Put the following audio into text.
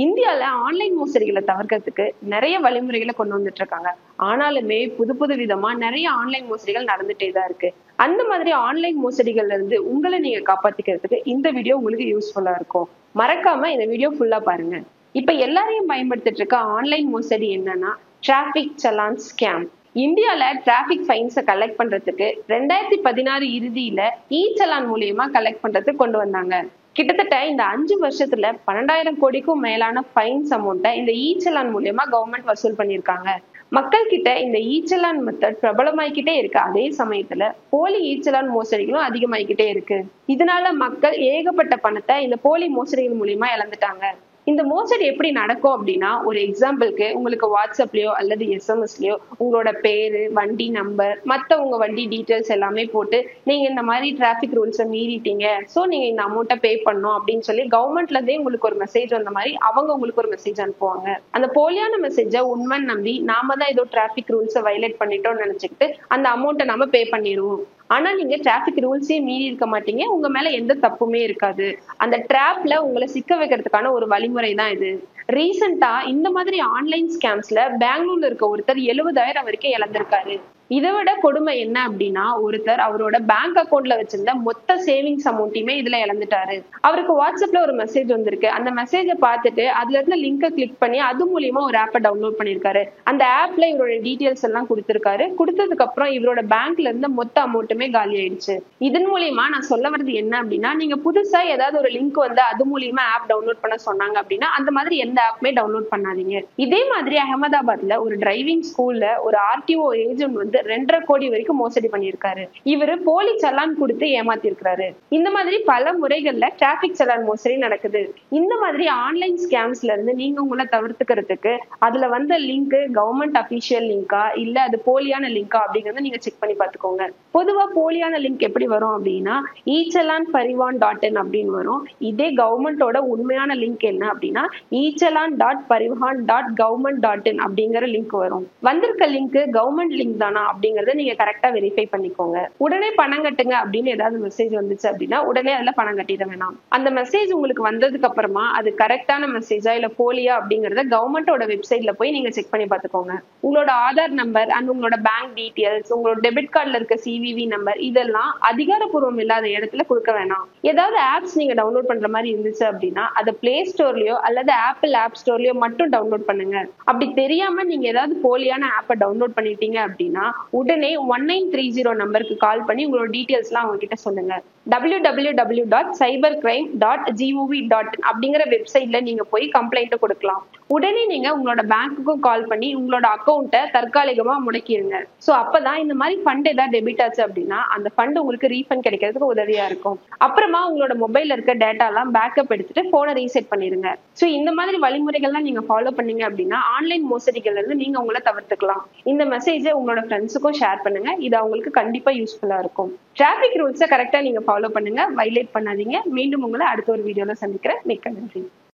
இந்தியால ஆன்லைன் மோசடிகளை தவிர்க்கிறதுக்கு நிறைய வழிமுறைகளை கொண்டு வந்துட்டு இருக்காங்க. ஆனாலுமே புது புது விதமா நிறைய ஆன்லைன் மோசடிகள் நடந்துட்டே தான் இருக்கு. அந்த மாதிரி ஆன்லைன் மோசடிகள்ல இருந்து உங்களை நீங்க காப்பாத்திக்கிறதுக்கு இந்த வீடியோ உங்களுக்கு யூஸ்ஃபுல்லா இருக்கும். மறக்காம இந்த வீடியோ ஃபுல்லா பாருங்க. இப்ப எல்லாரையும் பயன்படுத்திட்டு இருக்க ஆன்லைன் மோசடி என்னன்னா டிராபிக் சலான் ஸ்கேம். இந்தியால டிராபிக் ஃபைன்ஸை கலெக்ட் பண்றதுக்கு 2016 இறுதியில இ சலான் மூலியமா கலெக்ட் பண்றதுக்கு கொண்டு வந்தாங்க. கிட்டத்தட்ட இந்த 5 வருஷத்துல 12,000 கோடிக்கும் மேலான ஃபைன்ஸ் அமௌண்ட்டை இந்த இ சலான் மூலியமா கவர்மெண்ட் வசூல் பண்ணிருக்காங்க. மக்கள் கிட்ட இந்த இ சலான் மெத்தட் பிரபலமாயிக்கிட்டே இருக்கு. அதே சமயத்துல போலி இ சலான் மோசடிகளும் அதிகமாயிக்கிட்டே இருக்கு. இதனால மக்கள் ஏகப்பட்ட பணத்தை இந்த போலி மோசடிகள் மூலியமா இழந்துட்டாங்க. இந்த மோசடி எப்படி நடக்கும் அப்படின்னா, ஒரு எக்ஸாம்பிளுக்கு உங்களுக்கு வாட்ஸ்அப்லயோ அல்லது எஸ்எம்எஸ்லயோ உங்களோட பேரு, வண்டி நம்பர், மத்த உங்க வண்டி டீட்டெயில்ஸ் எல்லாமே போட்டு நீங்க இந்த மாதிரி டிராபிக் ரூல்ஸை மீறிட்டீங்க, சோ நீங்க இந்த அமௌண்ட்டை பே பண்ணணும் அப்படின்னு சொல்லி கவர்மெண்ட்ல இருந்தே உங்களுக்கு ஒரு மெசேஜ் வந்த மாதிரி அவங்க உங்களுக்கு ஒரு மெசேஜ் அனுப்புவாங்க. அந்த போலியான மெசேஜை உண்மைன்னு நம்பி நாம தான் ஏதோ டிராபிக் ரூல்ஸை வயலேட் பண்ணிட்டோம்னு நினைச்சுக்கிட்டு அந்த அமௌண்ட்டை நம்ம பே பண்ணிடுவோம். ஆனா நீங்க டிராபிக் ரூல்ஸே மீறி இருக்க மாட்டீங்க, உங்க மேல எந்த தப்புமே இருக்காது. அந்த டிராப்ல உங்களை சிக்க வைக்கிறதுக்கான ஒரு வழிமுறை தான் இது. ரீசெண்டா இந்த மாதிரி ஆன்லைன் ஸ்கேம்ஸ்ல பெங்களூர்ல இருக்க ஒருத்தர் 70,000 வரைக்கும் இழந்திருக்காரு. இதை விட கொடுமை என்ன அப்படின்னா, ஒருத்தர் அவரோட பேங்க் அக்கௌண்ட்ல வச்சிருந்த மொத்த சேவிங்ஸ் அமௌண்ட்டையுமே இதுல இழந்துட்டாரு. அவருக்கு வாட்ஸ்அப்ல ஒரு மெசேஜ் வந்திருக்கு. அந்த மெசேஜை பார்த்துட்டு அதுல இருந்த லிங்கை கிளிக் பண்ணி அது மூலியமா ஒரு ஆப்பை டவுன்லோட் பண்ணிருக்காரு. அந்த ஆப்ல இவரோட டீட்டெயில்ஸ் எல்லாம் கொடுத்திருக்காரு. கொடுத்ததுக்கு அப்புறம் இவரோட பேங்க்ல இருந்த மொத்த அமௌண்ட்டுமே காலி ஆயிடுச்சு. இதன் மூலியமா நான் சொல்ல வர்றது என்ன அப்படின்னா, நீங்க புதுசா ஏதாவது ஒரு லிங்க் வந்து அது மூலியமா ஆப் டவுன்லோட் பண்ண சொன்னாங்க அப்படின்னா அந்த மாதிரி எந்த ஆப்புமே டவுன்லோட் பண்ணாதீங்க. இதே மாதிரி அகமதாபாத்ல ஒரு டிரைவிங் ஸ்கூல்ல ஒரு ஆர்டிஓ ஏஜென்ட் வந்து 2.5 கோடி வரைக்கும் மோசடி பண்ணிருக்காரு. இவரு போலி சலான் கொடுத்து ஏமாத்தி இருக்காரு. இந்த மாதிரி பல முறைகள்ல டிராபிக் சலான் மோசடி நடக்குது. இந்த மாதிரி ஆன்லைன் ஸ்கேம்ஸ்ல இருந்து நீங்க உங்களை தவிர்த்துக்கிறதுக்கு அதுல வந்த லிங்க் கவர்மெண்ட் அபிஷியல் லிங்கா இல்ல அது போலியான லிங்கா அப்படிங்கறத நீங்க செக் பண்ணி பாத்துக்கோங்க. பொதுவா போலியான லிங்க் எப்படி வரும் அப்படின்னா echallan.parivahan.in அப்படின்னு வரும். இதே கவர்மெண்டோட உண்மையான லிங்க் என்ன அப்படின்னா echallan.parivahan.government.in அப்படிங்கிற லிங்க் வரும். வந்திருக்க லிங்க் கவர்மெண்ட் லிங்க் தானா அப்படிங்கறத நீங்க கரெக்டா வெரிஃபை பண்ணிக்கோங்க. உடனே பணம் கட்டுங்க அப்படின்னு ஏதாவது மெசேஜ் வந்துச்சு அப்படின்னா உடனே அதுல பணம் கட்டிட வேணாம். அந்த மெசேஜ் உங்களுக்கு வந்ததுக்கு அப்புறமா அது கரெக்டான மெசேஜா இல்ல போலியா அப்படிங்கறத கவர்மெண்டோட வெப்சைட்ல போய் நீங்க செக் பண்ணி பாத்துக்கோங்க. உங்களோட ஆதார் நம்பர் அண்ட் உங்களோட பேங்க் டீடைல்ஸ், உங்களோட டெபிட் கார்டுல இருக்க சிவிவி நம்பர் இதெல்லாம் அதிகாரப்பூர்வம் இல்லாத இடத்துல கொடுக்க வேணாம். ஏதாவது ஆப்ஸ் நீங்க டவுன்லோட் பண்ற மாதிரி இருந்துச்சு அப்படின்னா அதை பிளே ஸ்டோர்லயோ அல்லது ஆப்பிள் ஆப் ஸ்டோர்லயோ மட்டும் டவுன்லோட் பண்ணுங்க. அப்படி தெரியாம நீங்க ஏதாவது போலியான ஆப்பை டவுன்லோட் பண்ணிட்டீங்க அப்படின்னா உடனே 1930 நம்பருக்கு கால் பண்ணி உங்களோட டீடைல்ஸ் எல்லாம் அவங்க கிட்ட சொல்லுங்க. www.cybercrime.gov.in அப்படிங்கிற வெப்சைட்ல நீங்க போய் கம்ப்ளைண்ட் கொடுக்கலாம். உடனே நீங்க உங்களோட பேங்க்குக்கும் கால் பண்ணி உங்களோட அக்கௌண்ட்டை தற்காலிகமா முடக்கிடுங்க. சோ அப்பதான் இந்த மாதிரி ஃபண்ட் ஏதாவது டெபிட் ஆச்சு அப்படின்னா அந்த ஃபண்ட் உங்களுக்கு ரீஃபண்ட் கிடைக்கிறதுக்கு உதவியா இருக்கும். அப்புறமா உங்களோட மொபைல்ல இருக்க டேட்டா எல்லாம் பேக்கப் எடுத்துட்டு போனை ரீசெட் பண்ணிடுங்க. சோ இந்த மாதிரி வழிமுறைகள்லாம் நீங்க ஃபாலோ பண்ணீங்க அப்படின்னா ஆன்லைன் மோசடிகள்ல இருந்து நீங்க உங்களை தவிர்த்துக்கலாம். இந்த மெசேஜை உங்களோட ஃப்ரெண்ட்ஸுக்கும் ஷேர் பண்ணுங்க. இது அவங்களுக்கு கண்டிப்பா யூஸ்ஃபுல்லா இருக்கும். டிராபிக் ரூல்ஸை கரெக்டா நீங்க ஃபாலோ பண்ணுங்க, வயலேட் பண்ணாதீங்க. மீண்டும் உங்களை அடுத்த ஒரு வீடியோல சந்திக்கிறேன். மிக்க நன்றி.